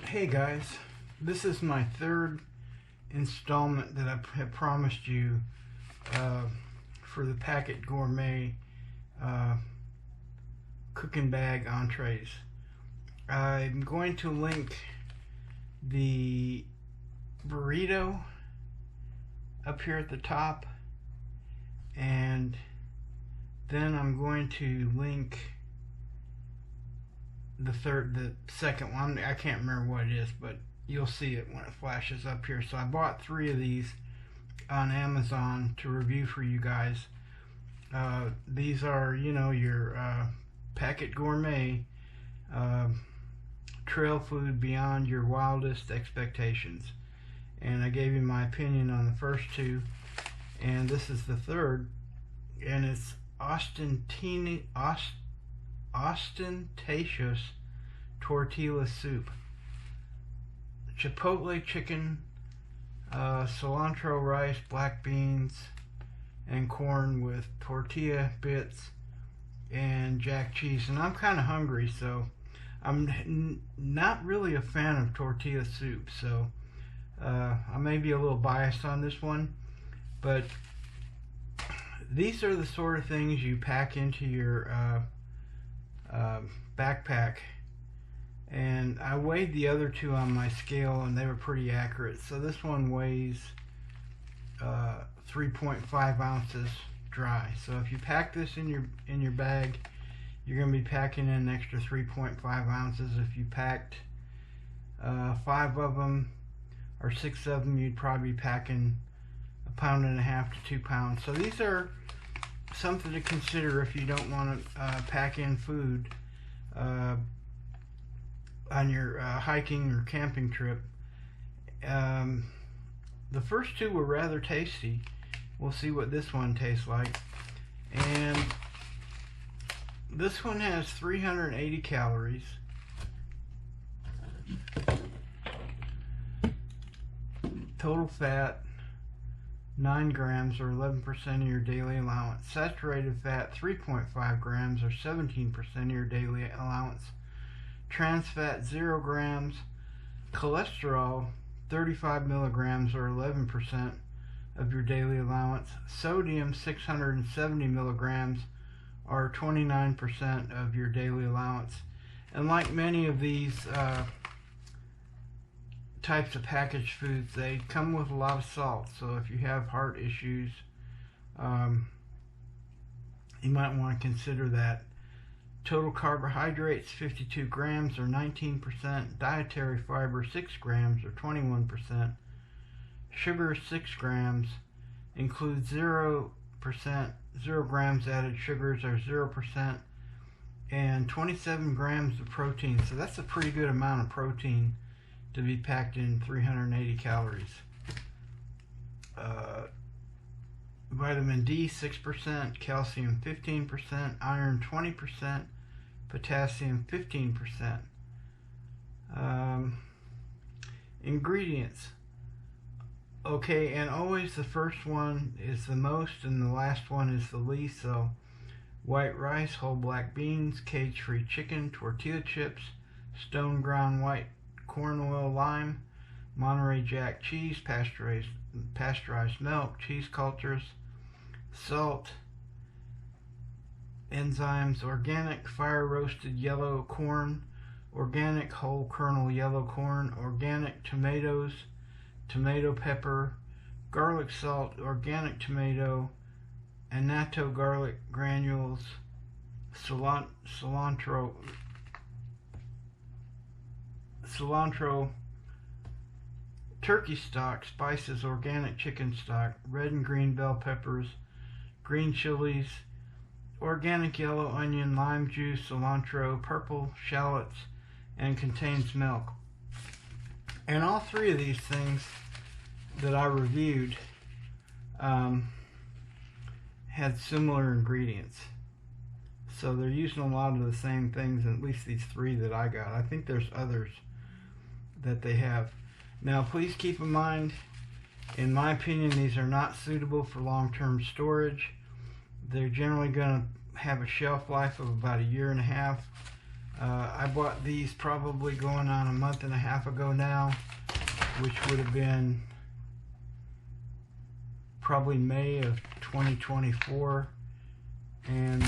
Hey guys, this is my third installment that I have promised you for the Packit Gourmet cooking bag entrees. I'm going to link the burrito up here at the top, and then I'm going to link the second one. I can't remember what it is, but you'll see it when it flashes up here. So I bought 3 of these on Amazon to review for you guys. These are, you know, your Packit Gourmet trail food beyond your wildest expectations. And I gave you my opinion on the first 2, and this is the third, and it's ostentatious tortilla soup. Chipotle chicken, cilantro rice, black beans, and corn with tortilla bits and jack cheese. And I'm kind of hungry, so I'm not really a fan of tortilla soup, so I may be a little biased on this one, but these are the sort of things you pack into your backpack. And I weighed the other 2 on my scale, and they were pretty accurate. So this one weighs 3.5 ounces dry. So if you pack this in your bag, you're going to be packing in an extra 3.5 ounces. If you packed 5 of them or 6 of them, you'd probably be packing 1.5 pounds to 2 pounds. So these are something to consider if you don't want to pack in food on your hiking or camping trip. The first 2 were rather tasty. We'll see what this one tastes like. And this one has 380 calories. Total fat 9 grams or 11% of your daily allowance. Saturated fat 3.5 grams or 17% of your daily allowance. Trans fat 0 grams. Cholesterol 35 milligrams or 11% of your daily allowance. Sodium 670 milligrams or 29% of your daily allowance. And like many of these types of packaged foods, they come with a lot of salt. So if you have heart issues, you might want to consider that. Total carbohydrates 52 grams or 19%. Dietary fiber 6 grams or 21%. Sugar 6 grams. Includes 0 grams added sugars or 0%. And 27 grams of protein. So that's a pretty good amount of protein to be packed in 380 calories. Vitamin D 6%, calcium 15%, iron 20%, potassium 15%. Ingredients. Okay, and always the first one is the most and the last one is the least. So white rice, whole black beans, cage-free chicken, tortilla chips, stone ground white corn oil, lime, Monterey Jack cheese, pasteurized milk, cheese cultures, salt, enzymes, organic fire roasted yellow corn, organic whole kernel yellow corn, organic tomatoes, tomato pepper, garlic salt, organic tomato, annatto garlic granules, cilantro, turkey stock, spices, organic chicken stock, red and green bell peppers, green chilies, organic yellow onion, lime juice, cilantro, purple shallots, and contains milk. And all 3 of these things that I reviewed had similar ingredients. So they're using a lot of the same things, at least these 3 that I got. I think there's others that they have. Now please keep in mind, in my opinion, these are not suitable for long-term storage. They're generally going to have a shelf life of about 1.5 years. I bought these probably going on a month and a half ago now, which would have been probably May of 2024. And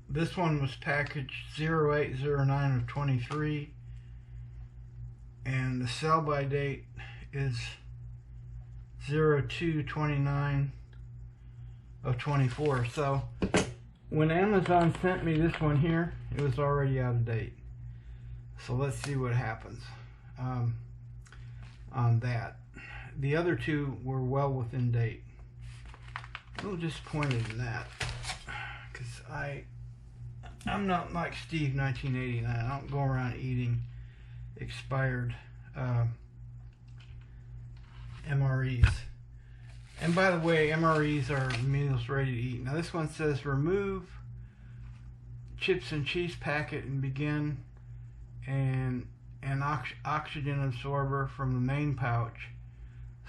this one was packaged 0809 of 23, and the sell by date is 0229 of 24. So when Amazon sent me this one here, it was already out of date. So let's see what happens on that. The other two were well within date. A little disappointed in that, because I'm not like Steve 1989. I don't go around eating expired MREs. And by the way, MREs are meals ready to eat. Now this one says remove chips and cheese packet and begin an oxygen absorber from the main pouch.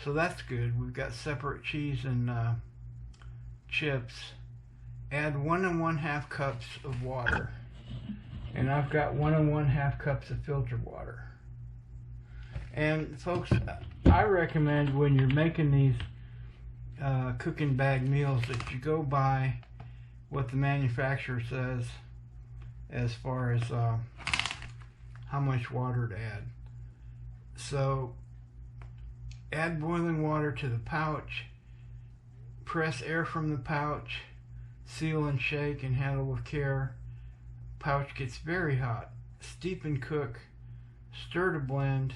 So that's good. We've got separate cheese and chips. Add 1 1/2 cups of water, and I've got 1 1/2 cups of filtered water. And folks, I recommend when you're making these cooking bag meals that you go by what the manufacturer says as far as how much water to add. So add boiling water to the pouch, press air from the pouch, seal and shake and handle with care. Pouch gets very hot. Steep and cook. Stir to blend.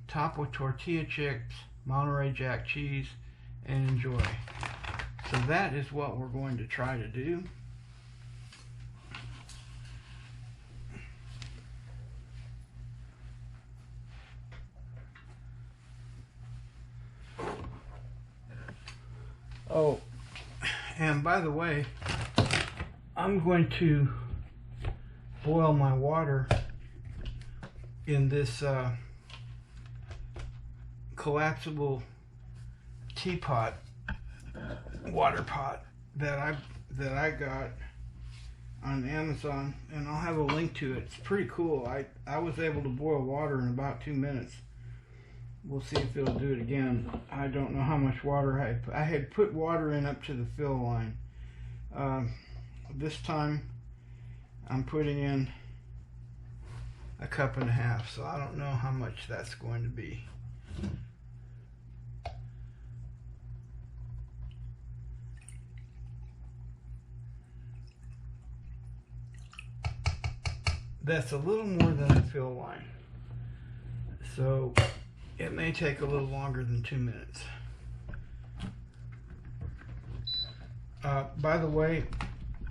Top with tortilla chips, Monterey Jack cheese, and enjoy. So that is what we're going to try to do. Oh, and by the way, I'm going to boil my water in this collapsible teapot, water pot that I got on Amazon, and I'll have a link to it. It's pretty cool. I was able to boil water in about 2 minutes. We'll see if it'll do it again. I don't know how much water I had put water in up to the fill line. This time I'm putting in 1.5 cups, so I don't know how much that's going to be. That's a little more than a fill line, so it may take a little longer than 2 minutes. By the way,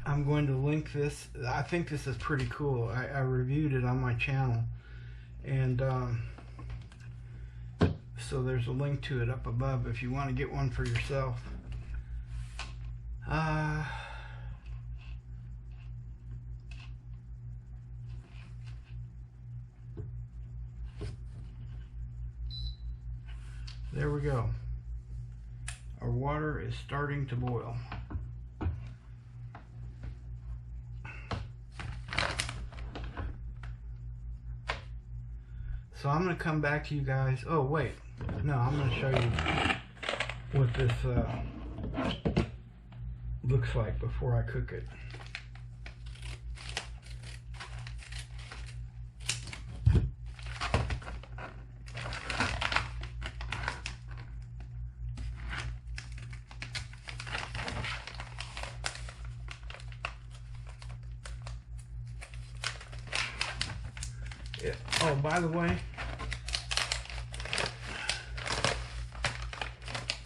I'm going to link this. I think this is pretty cool. I reviewed it on my channel, and so there's a link to it up above if you want to get one for yourself. There we go. Our water is starting to boil. So I'm going to come back to you guys. Oh wait, no, I'm going to show you what this looks like before I cook it. Oh, by the way,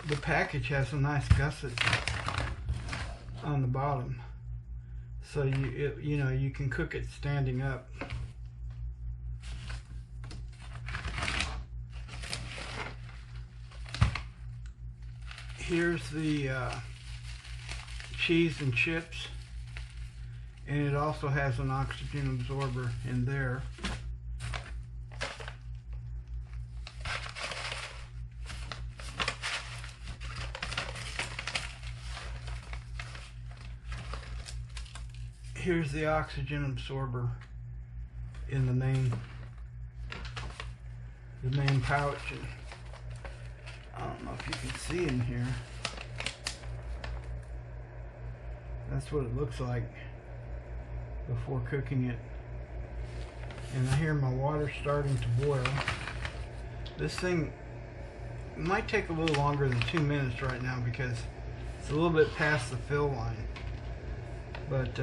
the package has some nice gussets on the bottom, so you know you can cook it standing up. Here's the cheese and chips, and it also has an oxygen absorber in there. here's the oxygen absorber in the main pouch, and I don't know if you can see in here. That's what it looks like before cooking it. And I hear my water starting to boil. This thing might take a little longer than 2 minutes right now because it's a little bit past the fill line. But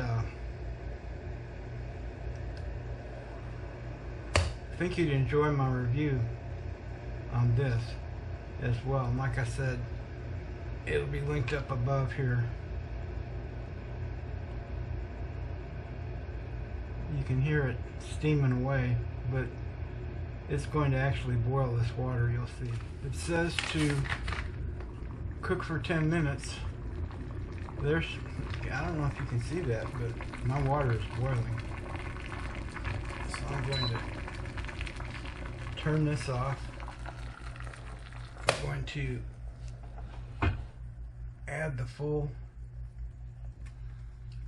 I think you'd enjoy my review on this as well. And like I said, it'll be linked up above here. You can hear it steaming away, but it's going to actually boil this water, you'll see. It says to cook for 10 minutes. There's, I don't know if you can see that, but my water is boiling. So I'm going to turn this off. I'm going to add the full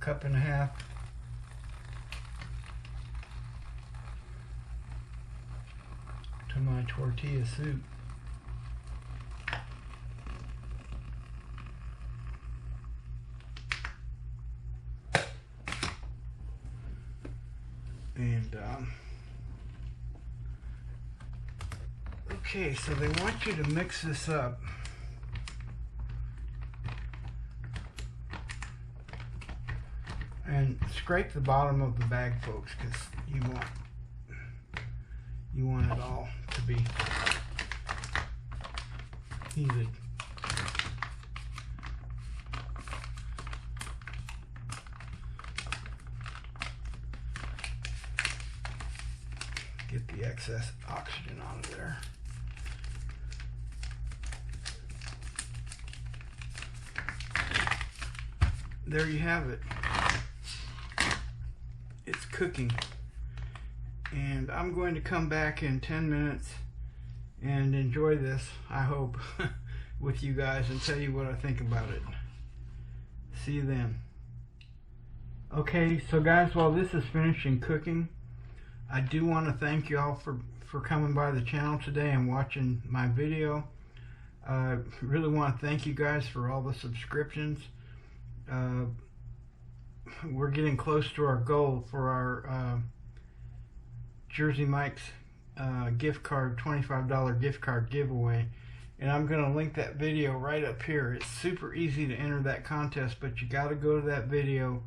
1.5 cups to my tortilla soup. And okay, so they want you to mix this up. And scrape the bottom of the bag, folks, because you want it all to be heated. Get the excess oxygen out of there. There you have it. It's cooking. And I'm going to come back in 10 minutes and enjoy this, I hope, with you guys and tell you what I think about it. See you then. Okay, so guys, while this is finishing cooking, I do want to thank you all for coming by the channel today and watching my video. I really want to thank you guys for all the subscriptions. We're getting close to our goal for our Jersey Mike's gift card, $25 gift card giveaway, and I'm going to link that video right up here. It's super easy to enter that contest, but you got to go to that video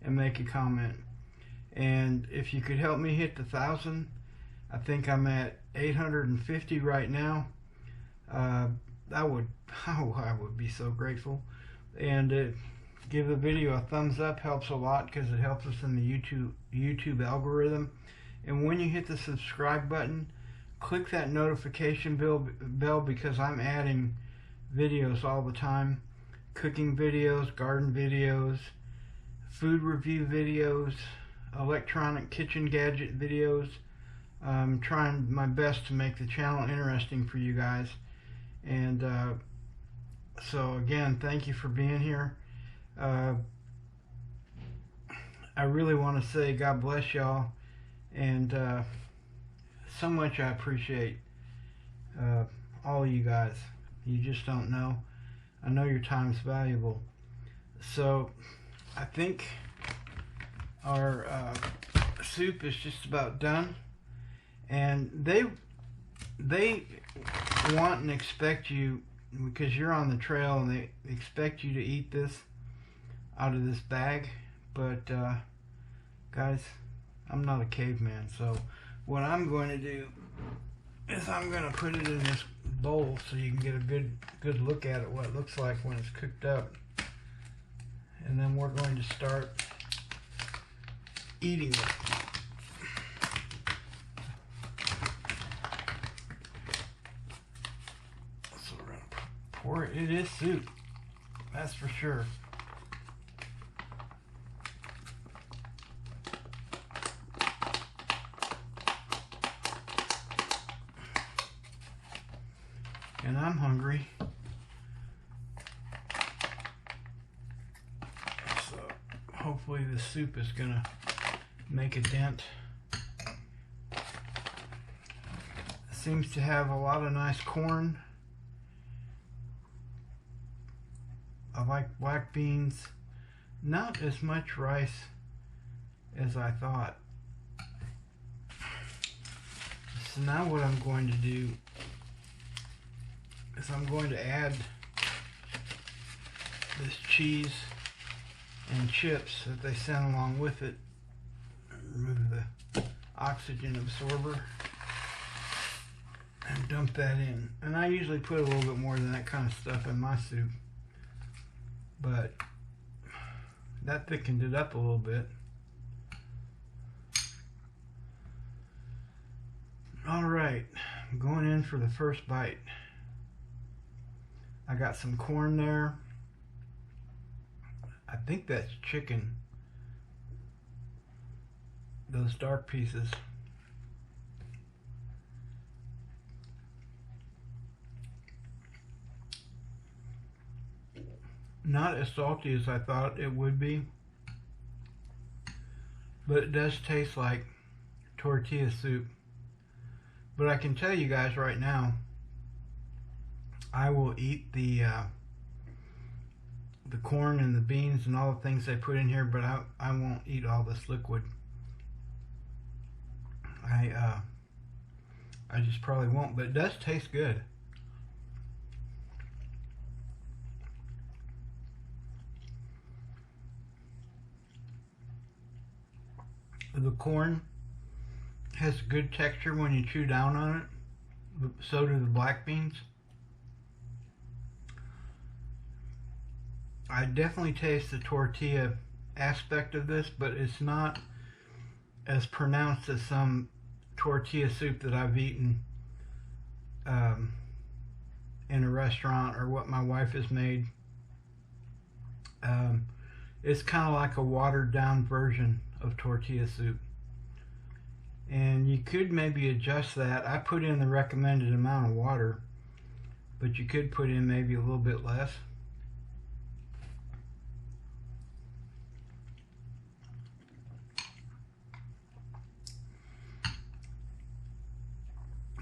and make a comment. And if you could help me hit the 1,000, I think I'm at 850 right now. I would be so grateful. And give the video a thumbs up, helps a lot because it helps us in the YouTube algorithm. And when you hit the subscribe button, click that notification bell because I'm adding videos all the time. Cooking videos, garden videos, food review videos, electronic kitchen gadget videos. I'm trying my best to make the channel interesting for you guys. And so again, thank you for being here. I really want to say God bless y'all, and so much I appreciate all of you guys. You just don't know. I know your time's valuable. So I think our soup is just about done, and they want and expect you, because you're on the trail, and they expect you to eat this out of this bag. But guys, I'm not a caveman, so what I'm going to do is I'm going to put it in this bowl so you can get a good look at it, what it looks like when it's cooked up, and then we're going to start eating it. So we're going to pour it. It is soup, that's for sure. And I'm hungry. So hopefully hopefully the soup is gonna make a dent. It seems to have a lot of nice corn. I like black beans. Not as much rice as I thought. So now what I'm going to do is I'm going to add this cheese and chips that they sent along with it. Remove the oxygen absorber and dump that in. And I usually put a little bit more than that kind of stuff in my soup, but that thickened it up a little bit. Alright, I'm going in for the first bite. I got some corn there. I think that's chicken. Those dark pieces. Not as salty as I thought it would be, but it does taste like tortilla soup. But I can tell you guys right now, I will eat the corn and the beans and all the things they put in here, but I won't eat all this liquid. I just probably won't, but it does taste good. The corn has good texture when you chew down on it. So do the black beans. I definitely taste the tortilla aspect of this, but it's not as pronounced as some tortilla soup that I've eaten in a restaurant or what my wife has made. It's kind of like a watered down version of tortilla soup. And you could maybe adjust that. I put in the recommended amount of water, but you could put in maybe a little bit less.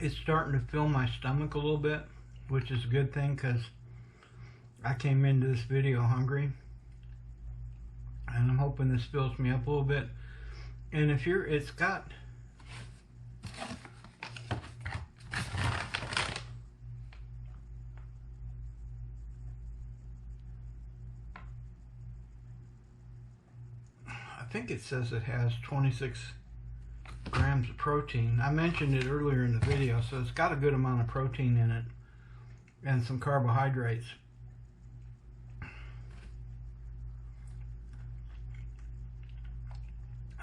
It's starting to fill my stomach a little bit, which is a good thing because I came into this video hungry. And I'm hoping this fills me up a little bit. And if you're, it's got, I think it says it has 26 grams of protein. I mentioned it earlier in the video, so it's got a good amount of protein in it and some carbohydrates.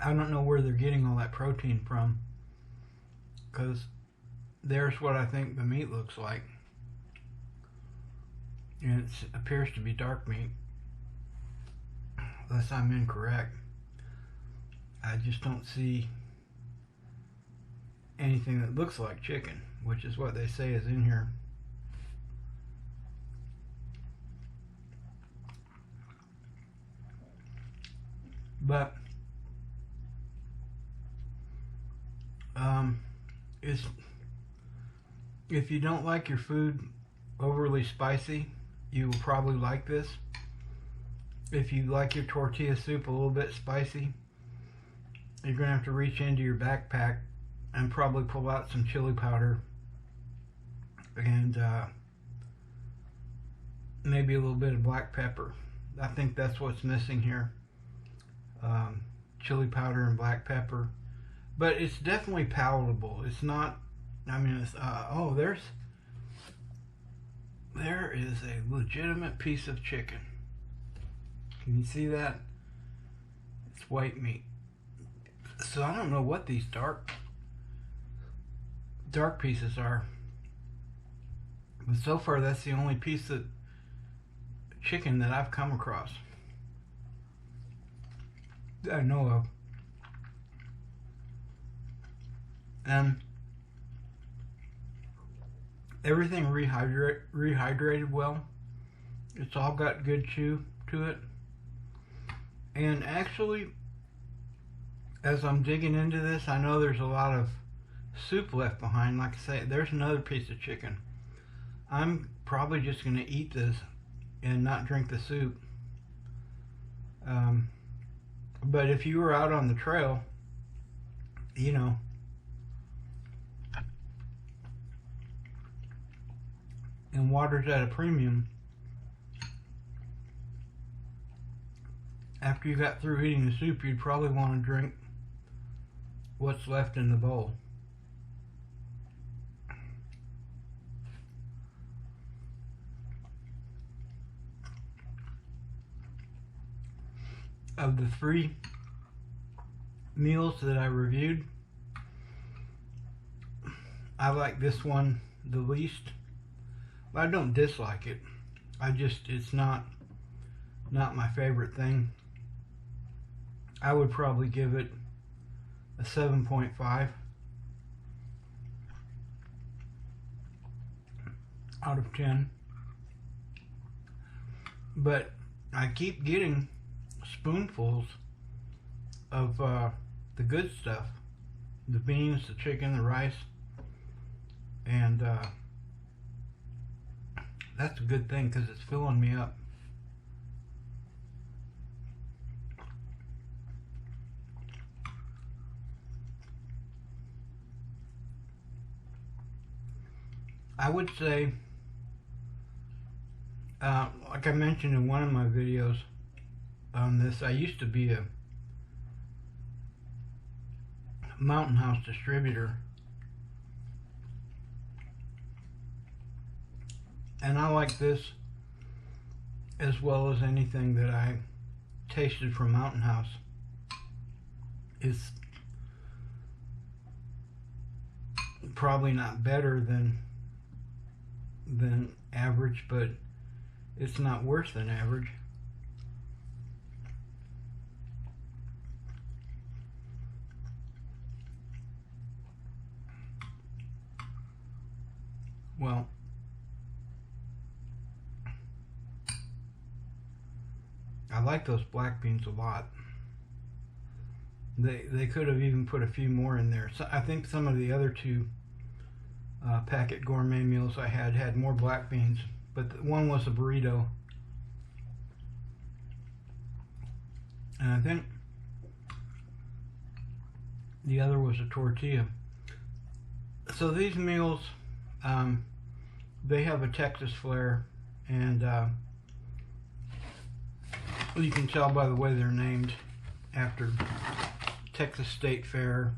I don't know where they're getting all that protein from, because there's what I think the meat looks like, and it appears to be dark meat, unless I'm incorrect. I just don't see anything that looks like chicken, which is what they say is in here. But if you don't like your food overly spicy, you will probably like this. If you like your tortilla soup a little bit spicy, you're going to have to reach into your backpack and probably pull out some chili powder and maybe a little bit of black pepper. I think that's what's missing here. Chili powder and black pepper. But it's definitely palatable. It's not, I mean, it's, oh, there is a legitimate piece of chicken. Can you see that? It's white meat. So I don't know what these dark pieces are. But so far, that's the only piece of chicken that I've come across that I know of. And everything rehydrated well. It's all got good chew to it. And actually, as I'm digging into this, I know there's a lot of soup left behind. Like I say, there's another piece of chicken. I'm probably just going to eat this and not drink the soup. But if you were out on the trail, you know, and water's at a premium, after you got through eating the soup, you'd probably want to drink what's left in the bowl. Of the 3 meals that I reviewed, I like this one the least. But I don't dislike it. It's not my favorite thing. I would probably give it a 7.5 out of 10. But I keep getting spoonfuls of the good stuff. The beans, the chicken, the rice. And that's a good thing because it's filling me up. I would say, like I mentioned in one of my videos on this, I used to be a Mountain House distributor, and I like this as well as anything that I tasted from Mountain House. It's probably not better than average, but it's not worse than average. Well, I like those black beans a lot. They could have even put a few more in there. So I think some of the other 2 Packit Gourmet meals I had more black beans, but one was a burrito, and I think the other was a tortilla. So these meals, they have a Texas flair, and you can tell by the way they're named after Texas State Fair,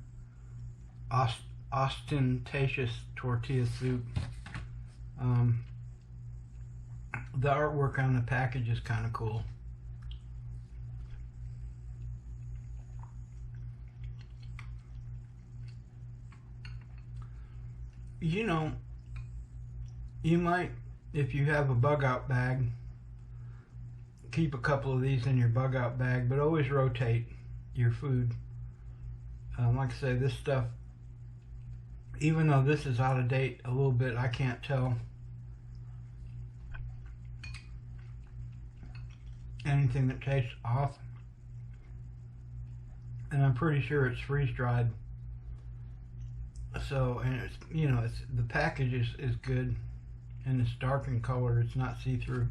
ostentatious tortilla soup. The artwork on the package is kind of cool. You know, you might, if you have a bug out bag, keep a couple of these in your bug out bag, but always rotate your food. Like I say, this stuff, even though this is out of date a little bit, I can't tell anything that tastes off, and I'm pretty sure it's freeze dried. So, and it's, you know, it's, the package is good, and it's dark in color, it's not see-through.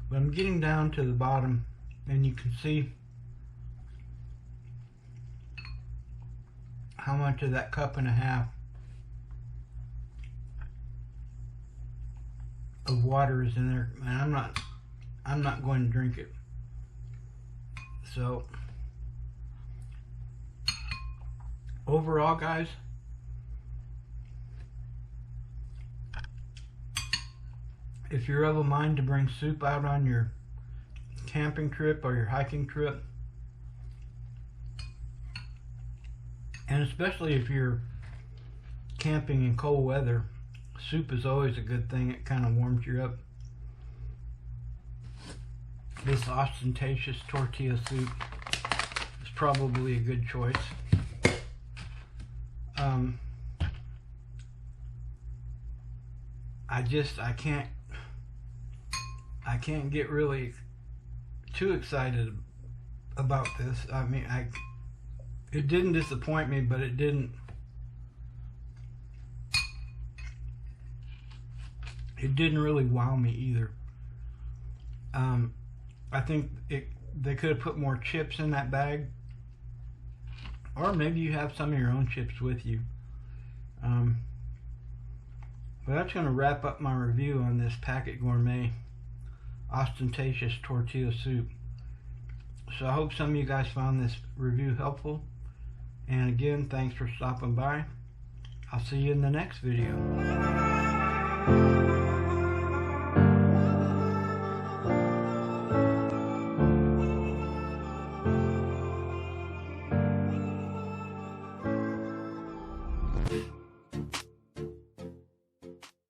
But I'm getting down to the bottom, and you can see how much of that 1.5 cups of water is in there, and I'm not going to drink it. So overall, guys, if you're of a mind to bring soup out on your camping trip or your hiking trip, and especially if you're camping in cold weather, soup is always a good thing. It kind of warms you up. This ostentatious tortilla soup is probably a good choice. I can't get really too excited about this. I mean, it didn't disappoint me, but it didn't really wow me either. I think they could have put more chips in that bag, or maybe you have some of your own chips with you. But that's going to wrap up my review on this Packit Gourmet ostentatious tortilla soup. So I hope some of you guys found this review helpful, and again, thanks for stopping by. I'll see you in the next video.